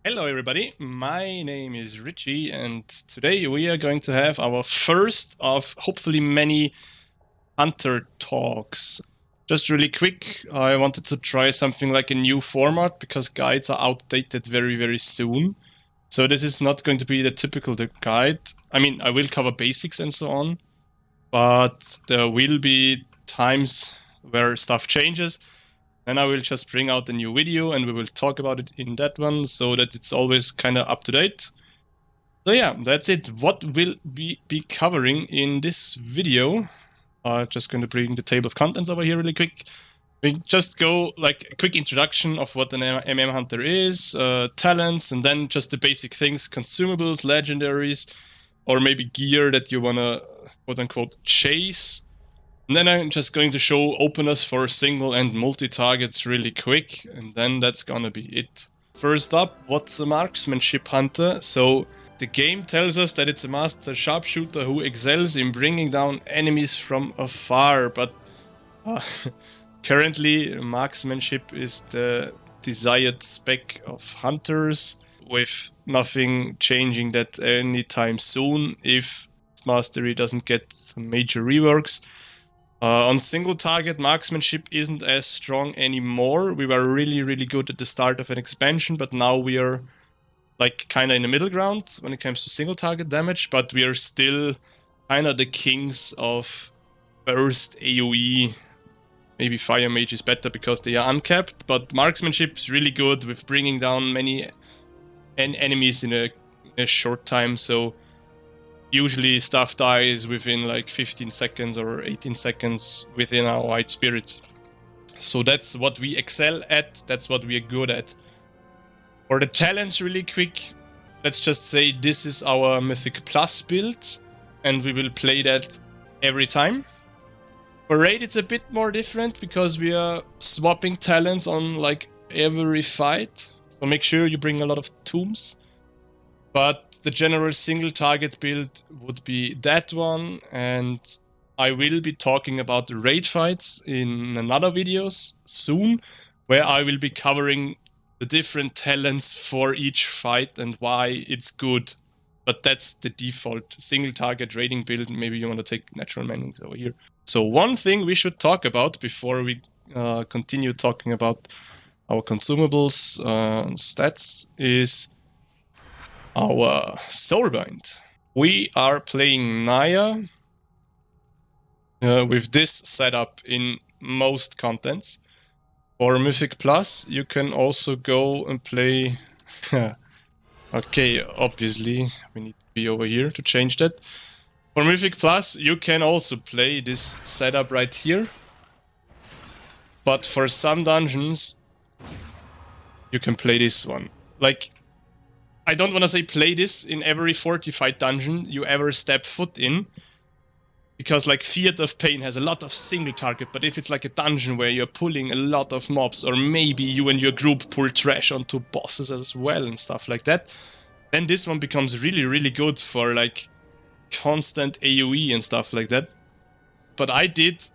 Hello everybody, my name is Richie and today we are going to have our first of hopefully many Hunter talks. Just really quick, I wanted to try something like a new format because guides are outdated very soon. So this is not going to be the typical guide. I mean, I will cover basics and so on, but there will be times where stuff changes. Then I will just bring out a new video and we will talk about it in that one so that it's always kind of up to date. So yeah, that's it. What will we be covering in this video? Just going to bring the table of contents over here really quick. We just go like a quick introduction of what an MM Hunter is, talents, and then just the basic things, consumables, legendaries, or maybe gear that you want to quote-unquote chase. And then I'm just going to show openers for single and multi-targets really quick, and then that's gonna be it. First up, what's a marksmanship hunter? So the game tells us that it's a master sharpshooter who excels in bringing down enemies from afar, but currently marksmanship is the desired spec of hunters, with nothing changing that anytime soon if mastery doesn't get some major reworks. On single target, marksmanship isn't as strong anymore. We were really good at the start of an expansion, but now we are like kind of in the middle ground when it comes to single target damage, but we are still kind of the kings of burst AOE. Maybe Fire Mage is better because they are uncapped, but marksmanship is really good with bringing down many enemies in a short time, so usually stuff dies within like 15 seconds or 18 seconds within our White Spirits. So that's what we excel at, that's what we are good at. For the challenge really quick, let's just say this is our Mythic Plus build, and we will play that every time. For Raid it's a bit more different because we are swapping talents on like every fight. So make sure you bring a lot of tombs. But the general single target build would be that one, and I will be talking about the raid fights in another videos soon, where I will be covering the different talents for each fight and why it's good. But that's the default single target raiding build. Maybe you want to take natural mendings over here. So one thing we should talk about before we continue talking about our consumables stats is our Soulbind. We are playing Naya with this setup in most contents. For Mythic Plus, you can also go and play... Okay, obviously, we need to be over here to change that. For Mythic Plus, you can also play this setup right here. But for some dungeons, you can play this one. Like, I don't want to say play this in every fortified dungeon you ever step foot in, because like Fiat of Pain has a lot of single target, but if it's like a dungeon where you're pulling a lot of mobs, or maybe you and your group pull trash onto bosses as well and stuff like that, then this one becomes really good for like constant AoE and stuff like that. But I did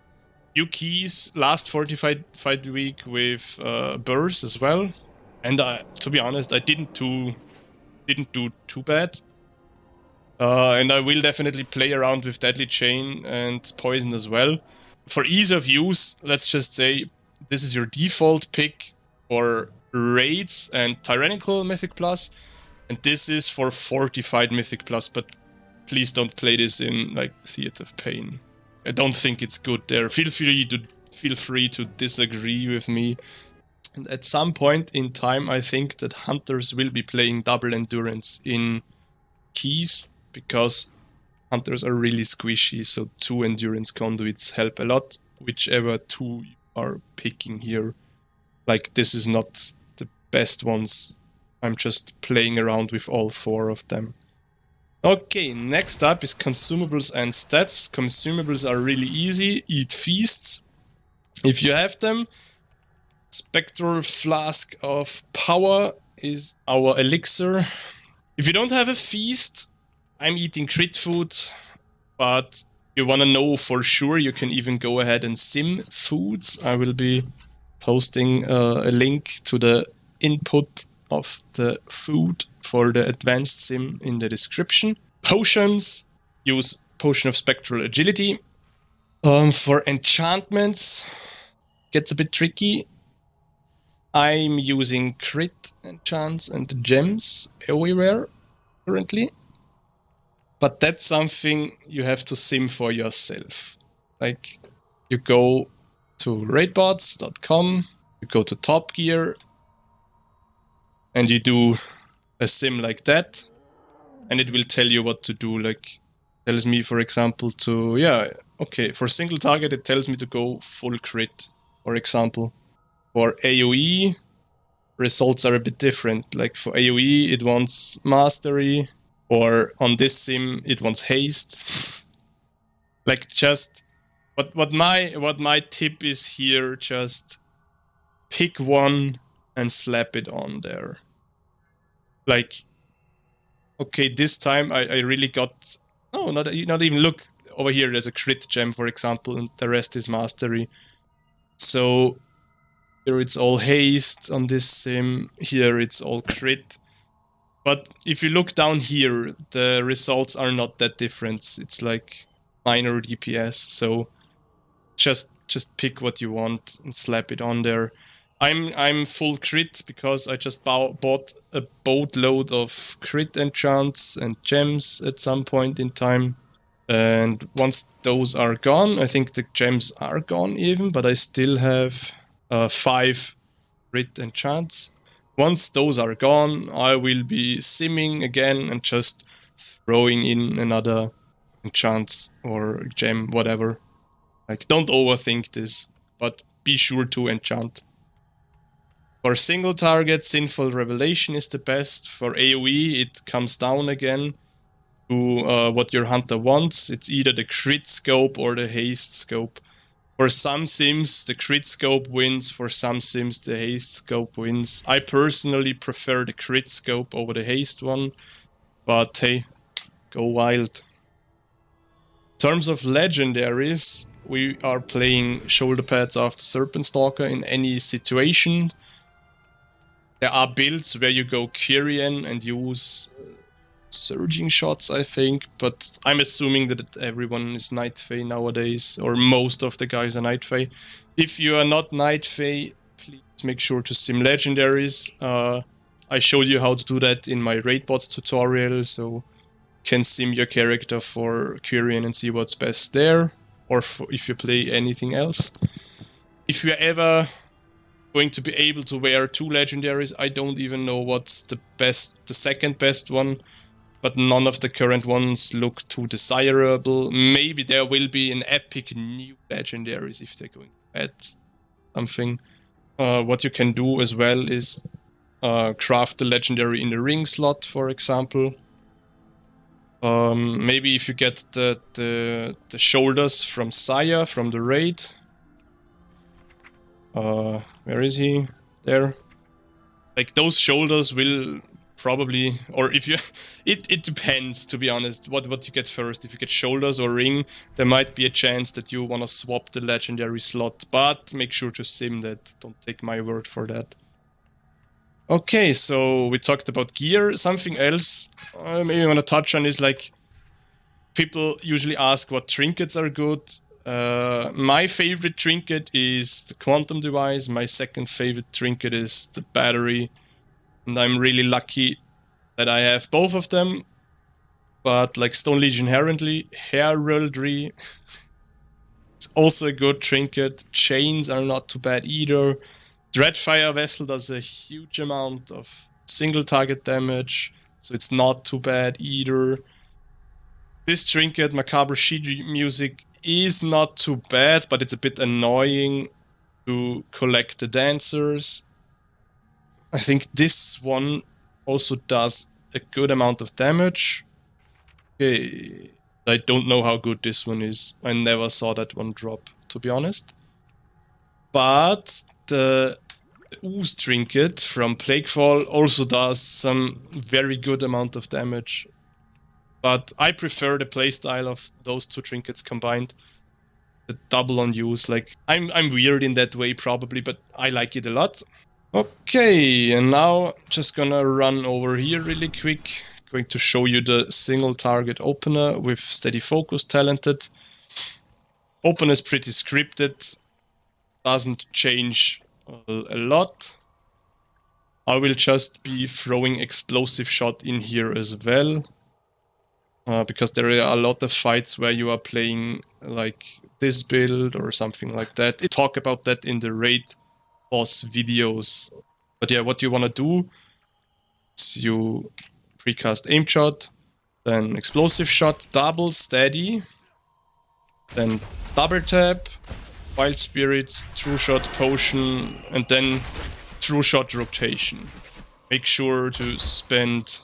few keys last fortified fight week with Burst as well, and to be honest, I didn't do too bad. And I will definitely play around with Deadly Chain and Poison as well. For ease of use, let's just say this is your default pick for Raids and Tyrannical Mythic Plus, and this is for Fortified Mythic Plus, but please don't play this in like Theater of Pain. I don't think it's good there. Feel free to disagree with me. And at some point in time, I think that hunters will be playing double endurance in keys, because hunters are really squishy, so 2 endurance conduits help a lot, whichever 2 you are picking here. Like, this is not the best ones. I'm just playing around with all 4 of them. Okay, next up is consumables and stats. Consumables are really easy. Eat feasts. If you have them, Spectral Flask of Power is our elixir. If you don't have a feast, I'm eating crit food, but you want to know for sure, you can even go ahead and sim foods. I will be posting a link to the input of the food for the advanced sim in the description. Potions, use Potion of Spectral Agility. For enchantments, gets a bit tricky. I'm using crit enchants and gems everywhere currently. But that's something you have to sim for yourself. Like, you go to raidbosses.com, you go to Top Gear, and you do a sim like that, and it will tell you what to do. Like, tells me, for example, to, yeah, okay, for single target, it tells me to go full crit, for example. For AOE, results are a bit different. Like, for AOE, it wants mastery, or on this sim, it wants haste. Like, just what my tip is here, just pick one and slap it on there. Like, okay, this time I really got, no, not even, look over here, there's a crit gem, for example, and the rest is mastery. So here it's all haste on this sim, here it's all crit. But if you look down here, the results are not that different. It's like minor DPS. So just pick what you want and slap it on there. I'm full crit because I just bought a boatload of crit enchants and gems at some point in time. And once those are gone, I think the gems are gone even, but I still have 5 crit enchants. Once those are gone, I will be simming again and just throwing in another enchants or gem, whatever. Like, don't overthink this, but be sure to enchant. For single target, Sinful Revelation is the best. For AoE, it comes down again to what your hunter wants. It's either the crit scope or the haste scope. For some sims, the crit scope wins. For some sims, the haste scope wins. I personally prefer the crit scope over the haste one, but hey, go wild. In terms of legendaries, we are playing shoulder pads after Serpent Stalker in any situation. There are builds where you go Kyrian and use surging shots, I think, but I'm assuming that everyone is Night Fae nowadays, or most of the guys are Night Fae. If you are not Night Fae, please make sure to sim legendaries. I showed you how to do that in my Raidbots tutorial, so you can sim your character for Kyrian and see what's best there, or if you play anything else. If you're ever going to be able to wear 2 legendaries, I don't even know what's the second best one. But none of the current ones look too desirable. Maybe there will be an epic new legendaries if they're going to add something. What you can do as well is craft the legendary in the ring slot, for example. Maybe if you get the shoulders from Saya from the raid. Where is he? There. Like, those shoulders will probably, or if you, it depends, to be honest, what you get first. If you get shoulders or ring, there might be a chance that you want to swap the legendary slot, but make sure to sim that. Don't take my word for that. Okay, so we talked about gear. Something else I maybe want to touch on is, like, people usually ask what trinkets are good. My favorite trinket is the Quantum Device. My second favorite trinket is the Battery. And I'm really lucky that I have both of them. But like Stone Legion Heraldry, it's also a good trinket. Chains are not too bad either. Dreadfire Vessel does a huge amount of single target damage, so it's not too bad either. This trinket, Macabre Sheet Music, is not too bad, but it's a bit annoying to collect the dancers. I think this one also does a good amount of damage. Okay, I don't know how good this one is. I never saw that one drop, to be honest. But the Ooze Trinket from Plaguefall also does some very good amount of damage. But I prefer the playstyle of those 2 trinkets combined. The double on use, like, I'm weird in that way probably, but I like it a lot. Okay, and now just gonna run over here really quick. Going to show you the single target opener with steady focus talented. Opener is pretty scripted, doesn't change a lot. I will just be throwing explosive shot in here as well. Because there are a lot of fights where you are playing like this build or something like that. I talk about that in the raid boss videos. But yeah, what you want to do is you precast aim shot, then explosive shot, double steady, then double tap, wild spirits, true shot potion, and then true shot rotation. Make sure to spend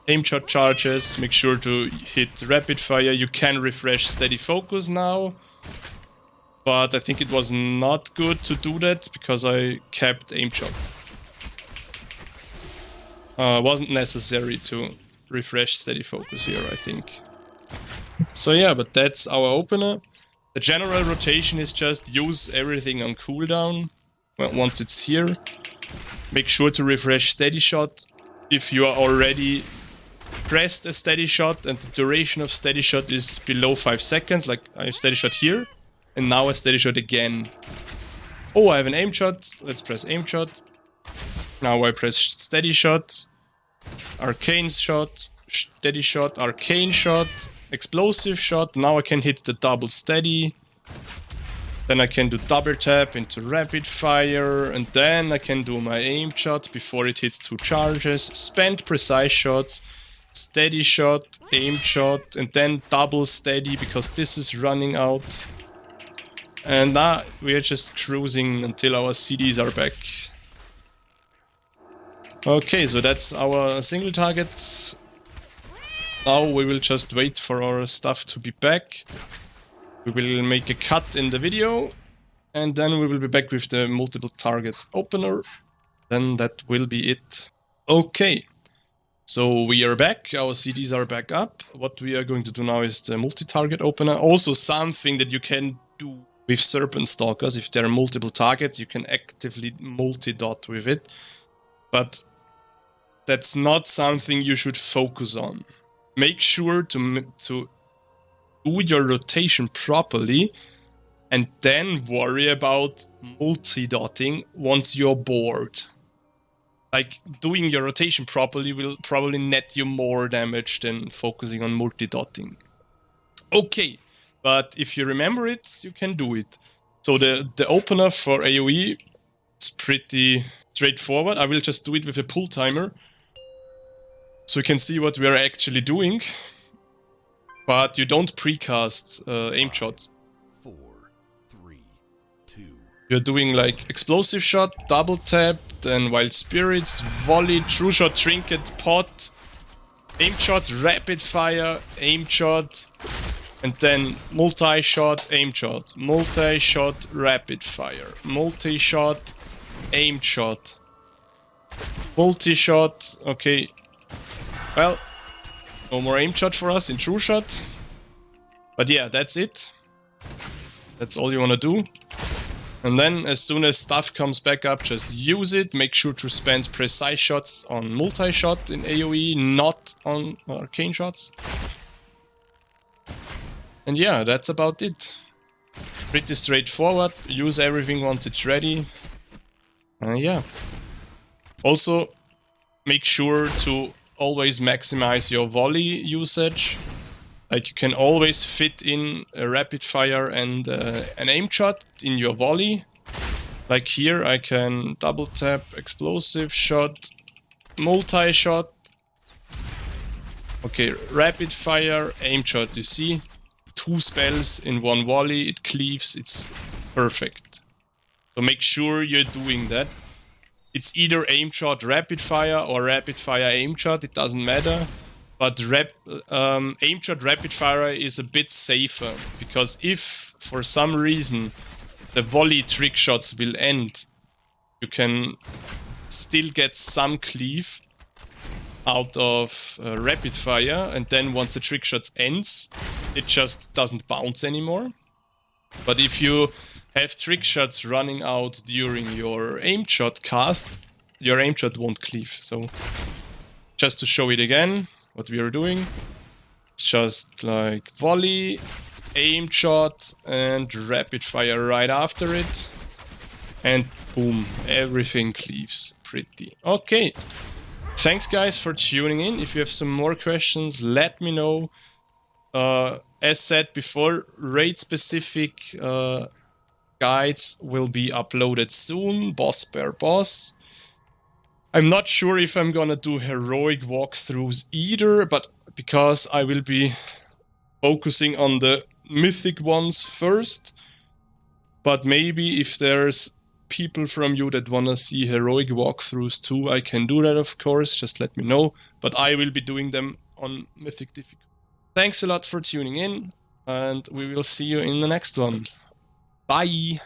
aim shot charges, make sure to hit rapid fire. You can refresh steady focus now, but I think it was not good to do that because I kept aim shot. Wasn't necessary to refresh steady focus here, I think. So yeah, but that's our opener. The general rotation is just use everything on cooldown. Well, once it's here, make sure to refresh steady shot. If you are already pressed a steady shot and the duration of steady shot is below 5 seconds, like I steady shot here, and now a steady shot again. Oh, I have an aim shot. Let's press aim shot. Now I press steady shot, arcane shot, steady shot, arcane shot, explosive shot. Now I can hit the double steady. Then I can do double tap into rapid fire, and then I can do my aim shot before it hits 2 charges. Spend precise shots, steady shot, aim shot, and then double steady because this is running out. And now we are just cruising until our CDs are back. Okay, so that's our single targets. Now we will just wait for our stuff to be back. We will make a cut in the video, and then we will be back with the multiple target opener. Then that will be it. Okay, so we are back. Our CDs are back up. What we are going to do now is the multi-target opener. Also something that you can do with Serpent Stalkers. If there are multiple targets, you can actively multi-dot with it. But that's not something you should focus on. Make sure to do your rotation properly and then worry about multi-dotting once you're bored. Like, doing your rotation properly will probably net you more damage than focusing on multi-dotting. Okay, but if you remember it, you can do it. So the opener for AoE is pretty straightforward. I will just do it with a pull timer, so you can see what we are actually doing. But you don't precast aim shot. 4, 3, 2. You're doing like explosive shot, double tap, then wild spirits, volley, true shot, trinket, pot, aim shot, rapid fire, aim shot, and then multi-shot, aim shot, multi-shot, rapid fire, multi-shot, aim shot, multi-shot. Okay, well, no more aim shot for us in true shot. But yeah, that's it. That's all you want to do. And then as soon as stuff comes back up, just use it. Make sure to spend precise shots on multi-shot in AoE, not on arcane shots. And yeah, that's about it. Pretty straightforward. Use everything once it's ready. Yeah. Also, make sure to always maximize your volley usage. Like, you can always fit in a rapid fire and an aim shot in your volley. Like here, I can double tap, explosive shot, multi-shot. Okay, rapid fire, aim shot. You see, 2 spells in 1 volley. It cleaves. It's perfect. So make sure you're doing that. It's either aim shot rapid fire or rapid fire aim shot, it doesn't matter. But aim shot rapid fire is a bit safer, because if for some reason the volley trick shots will end, you can still get some cleave out of rapid fire, and then once the trick shots ends, it just doesn't bounce anymore. But if you have trick shots running out during your aim shot cast, your aim shot won't cleave. So just to show it again, what we are doing, it's just like volley, aim shot, and rapid fire right after it. And boom, everything cleaves pretty. Okay, thanks guys for tuning in. If you have some more questions, let me know. As said before, raid-specific guides will be uploaded soon, boss per boss. I'm not sure if I'm gonna do heroic walkthroughs either, but because I will be focusing on the mythic ones first. But maybe if there's people from you that wanna see heroic walkthroughs too, I can do that, of course, just let me know. But I will be doing them on mythic difficulty. Thanks a lot for tuning in, and we will see you in the next one. Bye!